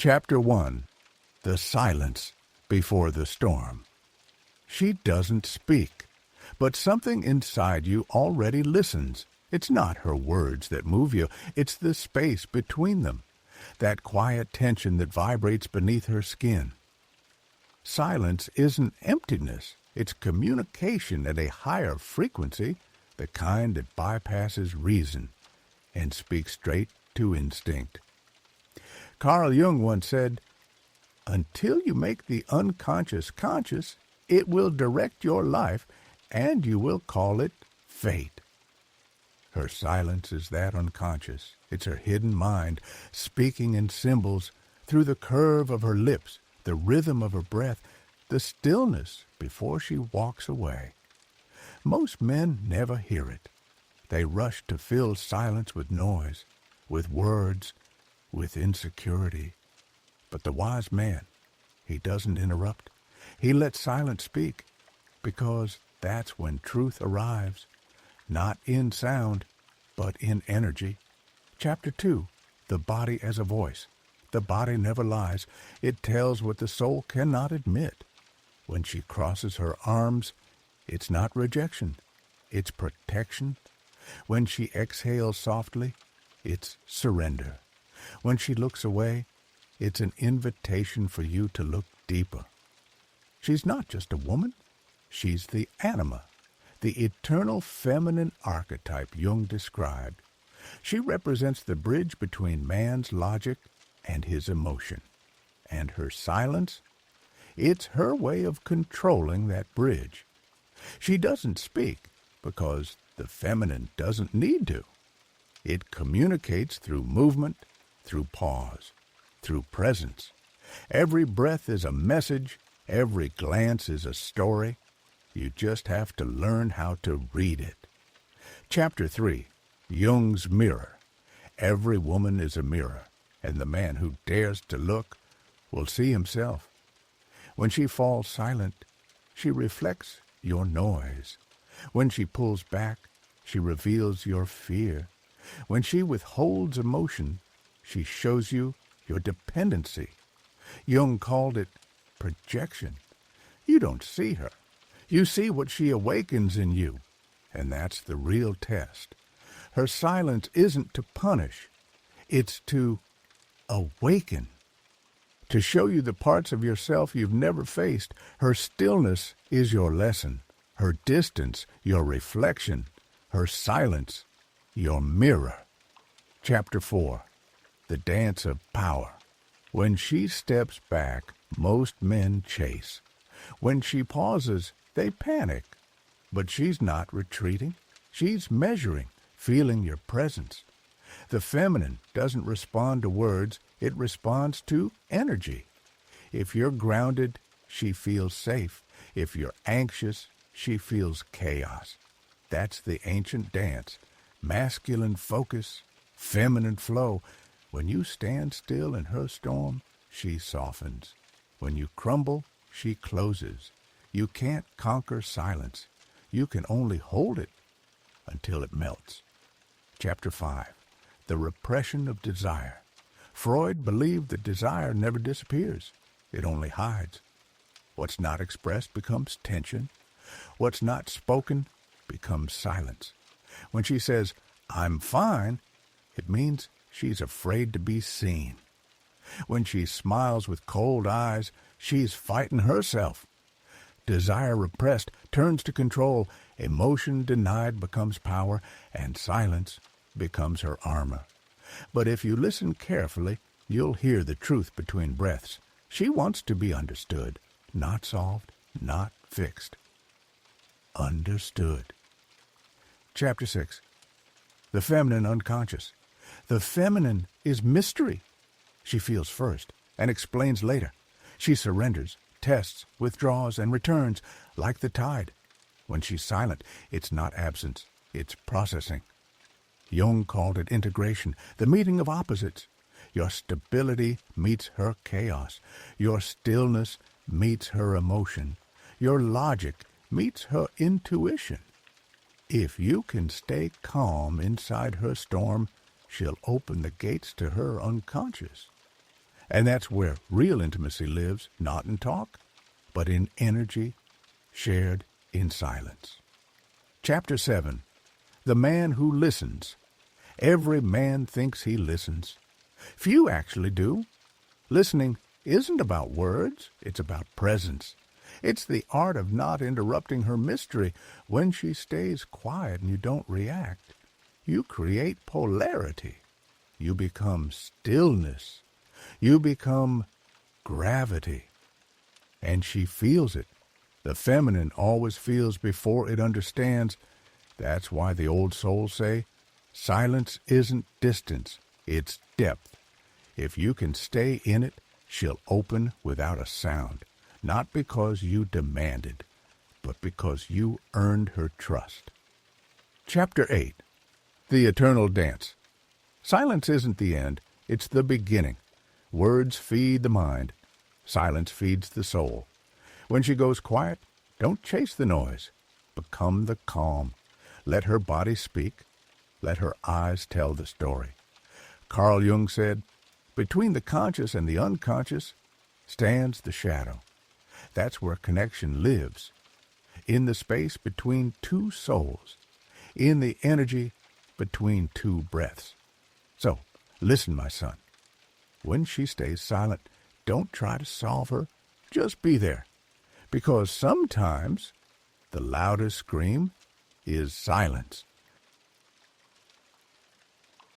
Chapter 1. The Silence Before the Storm. She doesn't speak, but something inside you already listens. It's not her words that move you, it's the space between them, that quiet tension that vibrates beneath her skin. Silence isn't emptiness, it's communication at a higher frequency, the kind that bypasses reason and speaks straight to instinct. Carl Jung once said, "Until you make the unconscious conscious, it will direct your life, and you will call it fate." Her silence is that unconscious. It's her hidden mind, speaking in symbols through the curve of her lips, the rhythm of her breath, the stillness before she walks away. Most men never hear it. They rush to fill silence with noise, with words, with insecurity. But the wise man, he doesn't interrupt. He lets silence speak, because that's when truth arrives, not in sound, but in energy. Chapter 2. The Body as a Voice. The body never lies. It tells what the soul cannot admit. When she crosses her arms, it's not rejection, it's protection. When she exhales softly, it's surrender. When she looks away, it's an invitation for you to look deeper. She's not just a woman, she's the anima, the eternal feminine archetype Jung described. She represents the bridge between man's logic and his emotion. And her silence? It's her way of controlling that bridge. She doesn't speak because the feminine doesn't need to. It communicates through movement, through pause, through presence. Every breath is a message, every glance is a story. You just have to learn how to read it. Chapter 3. Jung's Mirror. Every woman is a mirror, and the man who dares to look will see himself. When she falls silent, she reflects your noise. When she pulls back, she reveals your fear. When she withholds emotion, she shows you your dependency. Jung called it projection. You don't see her. You see what she awakens in you, and that's the real test. Her silence isn't to punish. It's to awaken. To show you the parts of yourself you've never faced. Her stillness is your lesson. Her distance, your reflection. Her silence, your mirror. Chapter 4. The Dance of Power. When she steps back, most men chase. When she pauses, they panic. But she's not retreating. She's measuring, feeling your presence. The feminine doesn't respond to words, it responds to energy. If you're grounded, she feels safe. If you're anxious, she feels chaos. That's the ancient dance. Masculine focus, feminine flow. When you stand still in her storm, she softens. When you crumble, she closes. You can't conquer silence. You can only hold it until it melts. Chapter 5. The Repression of Desire. Freud believed that desire never disappears. It only hides. What's not expressed becomes tension. What's not spoken becomes silence. When she says, "I'm fine," it means she's afraid to be seen. When she smiles with cold eyes, she's fighting herself. Desire repressed turns to control. Emotion denied becomes power, and silence becomes her armor. But if you listen carefully, you'll hear the truth between breaths. She wants to be understood, not solved, not fixed. Understood. Chapter 6. The Feminine Unconscious. The feminine is mystery. She feels first and explains later. She surrenders, tests, withdraws, and returns like the tide. When she's silent, it's not absence, it's processing. Jung called it integration, the meeting of opposites. Your stability meets her chaos. Your stillness meets her emotion. Your logic meets her intuition. If you can stay calm inside her storm, she'll open the gates to her unconscious. And that's where real intimacy lives, not in talk, but in energy shared in silence. Chapter 7. The Man Who Listens. Every man thinks he listens. Few actually do. Listening isn't about words, it's about presence. It's the art of not interrupting her mystery. When she stays quiet and you don't react, you create polarity. You become stillness. You become gravity. And she feels it. The feminine always feels before it understands. That's why the old souls say, silence isn't distance, it's depth. If you can stay in it, she'll open without a sound, not because you demanded, but because you earned her trust. Chapter 8. The Eternal Dance. Silence isn't the end, it's the beginning. Words feed the mind. Silence feeds the soul. When she goes quiet, don't chase the noise. Become the calm. Let her body speak. Let her eyes tell the story. Carl Jung said, between the conscious and the unconscious stands the shadow. That's where connection lives. In the space between two souls. In the energy between two breaths. So, listen, my son. When she stays silent, don't try to solve her. Just be there. Because sometimes the loudest scream is silence.